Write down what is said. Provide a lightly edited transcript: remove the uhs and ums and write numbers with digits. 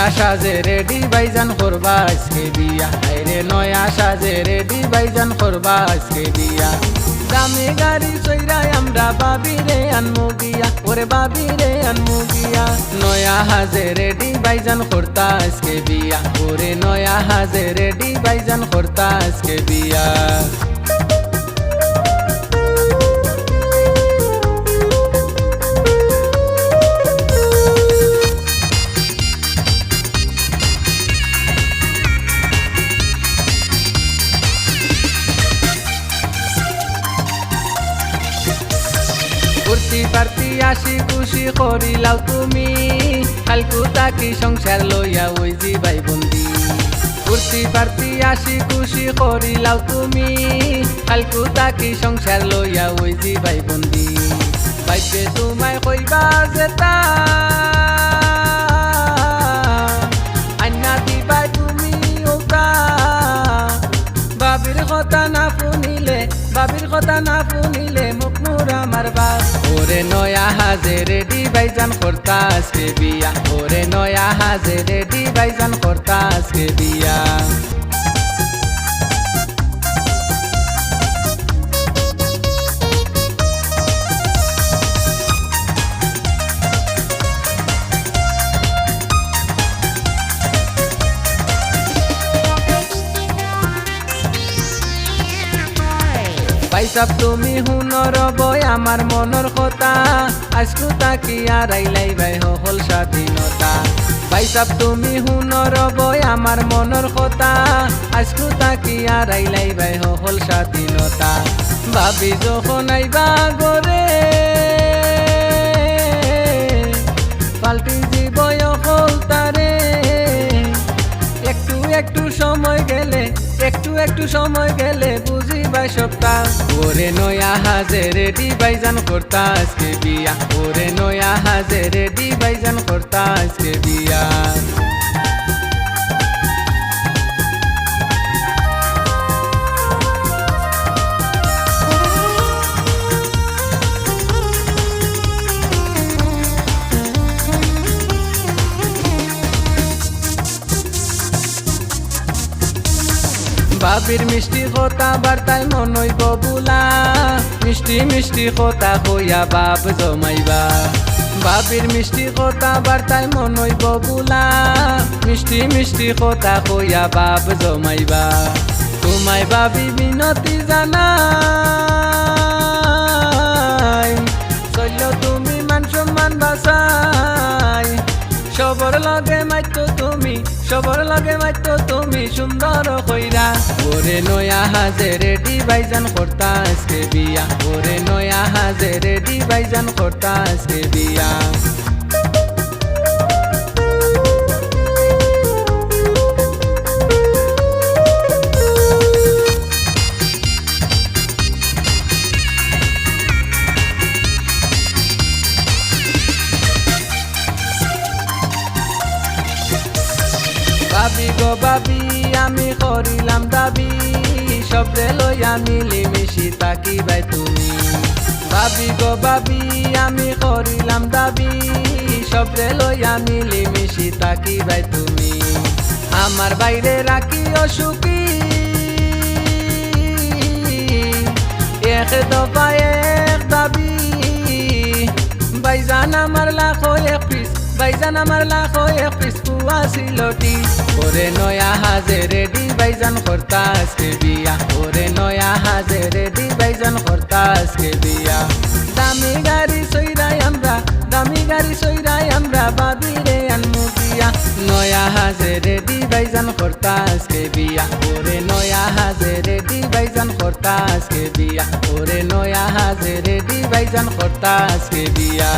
নয়া সাজে রেডি ভাইজান করবা আজকে বিয়া, আইরে নয়া সাজে রেডি ভাইজান করবা আজকে বিয়া। দামি গাড়ি চইরাই আমরা বাবিরে আনমু গিয়া, ওরে বাবিরে আনমু গিয়া। নয়া হাজে রেডি ভাইজান করতা আজকে বিয়া, ওরে নয়া হাজে রেডি ভাইজান করতা আজকে বিয়া। ফুর্তি পার্তি আসি খুশি করিলাও তুমি, কালকু তাকি সংসার লইয়া ওই জি ভাই বন্দি। ফুর্তি পার্তি আসি খুশি করিলাও তুমি, কালকু তাকি সংসার লইয়া ওই জি ভাই বন্দি। বাইপে তোমায় কইবা যেতা আন্না দিবাই তুমি ওটা, বাবির কথা না শুনিলে, বাবির কথা না শুনিলে মুখ মুরা মারবা। ওরে নয়া হাজে রেডি ভাইজান করতা আজকে বিয়া, ওরে নয়া হাজে রেডি ভাইজান করতা আজকে বিয়া। পাইসাব তুমি হুনর বই আমার মনের কথা, আজকু তাকি আড়াইলাই ভাই হল স্বাধীনতা। পাইসাব তুমি হুনর বই আমার মনের কথা, আজকু তাকি আড়াইলাই ভাই হল স্বাধীনতা। ভাবি যখন আইবা গরে পাল্টি জীবয় হল তারে, একটু একটু সময় গেলে, একটু একটু সময় গেলে বুঝিবাই সবটা। ওরে নয়া হাজে রেডি ভাইজান করতা আজকে বিয়া, ওরে নয়া হাজে রেডি ভাইজান করতা আজকে বিয়া। বাবির মিষ্টি কথা বার্তায় মন হইব বুলা, মিষ্টি মিষ্টি কথা কইয়া বাপ জমাইবা। বাবির মিষ্টি কথা বার্তায় মন হইব বুলা, মিষ্টি মিষ্টি কথা কইয়া বাপ জমাইবা। তোমায় বাবি বিনতি জানাই, চলল তুমি মান সম্মান বাসাই। সবর লগে মাইতো তুমি, সবর লগে মাইতো তুমি সুন্দর কইরা। ওরে নয়া হাজে রেডি ভাইজান করতা আজকে বিয়া, ওরে নয়া হাজে রেডি ভাইজান করতা আজকে বিয়া। বাবি গো বাবি আমি করিলাম দাবি, সবরে লইয়া মিলি মিশি তাকি ভাই তুমি। বাবি গো বাবি আমি করিলাম দাবি, সবরে লইয়া মিলি মিশি তাকি ভাই তুমি। আমার বাইরে রাখি অসুখী, এক দফা এক দাবি। ভাইজান আমার লাখো এক পিস, ভাইজান আমার লাখো এক পিস পুয়া সিলটি। ওরে নয়া হাজে রেডি ভাইজান করতা আজকে বিয়া, ওরে নয়া হাজে রেডি ভাইজান করতা আজকে বিয়া। দামি গাড়ি চইরাই আমরা, দামি গাড়ি চইরাই আমরা বাবিরে আনমু গিয়া। নয়া হাজে রেডি ভাইজান করতা আজকে বিয়া, ওরে নয়া হাজে রেডি ভাইজান করতা আজকে বিয়া, ওরে নয়া হাজে রেডি ভাইজান করতা আজকে বিয়া।